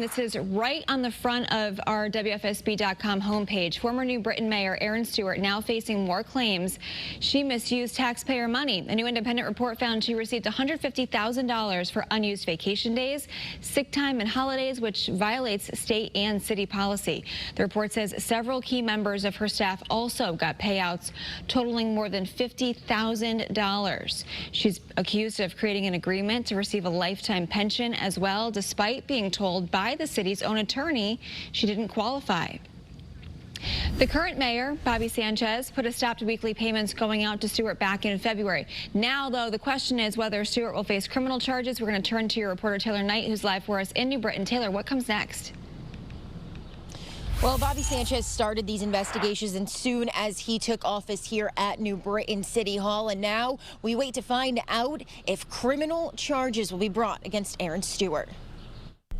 This is right on the front of our WFSB.com homepage. Former New Britain Mayor Erin Stewart now facing more claims she misused taxpayer money. A new independent report found she received $150,000 for unused vacation days, sick time, and holidays, which violates state and city policy. The report says several key members of her staff also got payouts totaling more than $50,000. She's accused of creating an agreement to receive a lifetime pension as well, despite being told by the city's own attorney she didn't qualify. The current mayor, Bobby Sanchez, put a stop to weekly payments going out to Stewart back in February. Now, though, the question is whether Stewart will face criminal charges. We're going to turn to your reporter Taylor Knight, who's live for us in New Britain. Taylor, what comes next? Well, Bobby Sanchez started these investigations as soon as he took office here at New Britain City Hall, and now we wait to find out if criminal charges will be brought against Erin Stewart.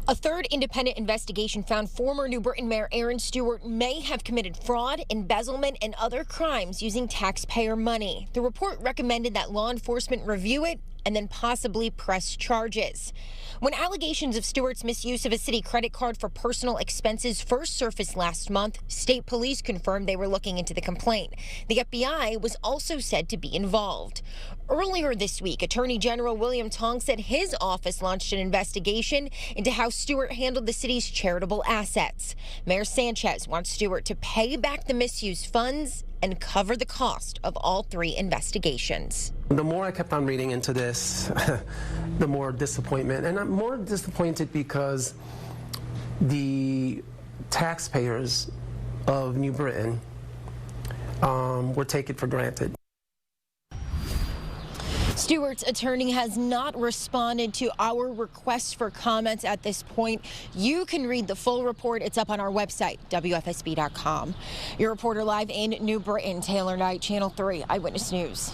A third independent investigation found former New Britain Mayor Erin Stewart may have committed fraud, embezzlement, and other crimes using taxpayer money. The report recommended that law enforcement review it and then possibly press charges. When allegations of Stewart's misuse of a city credit card for personal expenses first surfaced last month, state police confirmed they were looking into the complaint. The FBI was also said to be involved. Earlier this week, Attorney General William Tong said his office launched an investigation into how Stewart handled the city's charitable assets. Mayor Sanchez wants Stewart to pay back the misused funds and cover the cost of all three investigations. The more I kept on reading into this, the more disappointment. And I'm more disappointed because the taxpayers of New Britain were taken for granted. Stewart's attorney has not responded to our request for comments at this point. You can read the full report. It's up on our website, WFSB.com. Your reporter live in New Britain, Taylor Knight, Channel 3 Eyewitness News.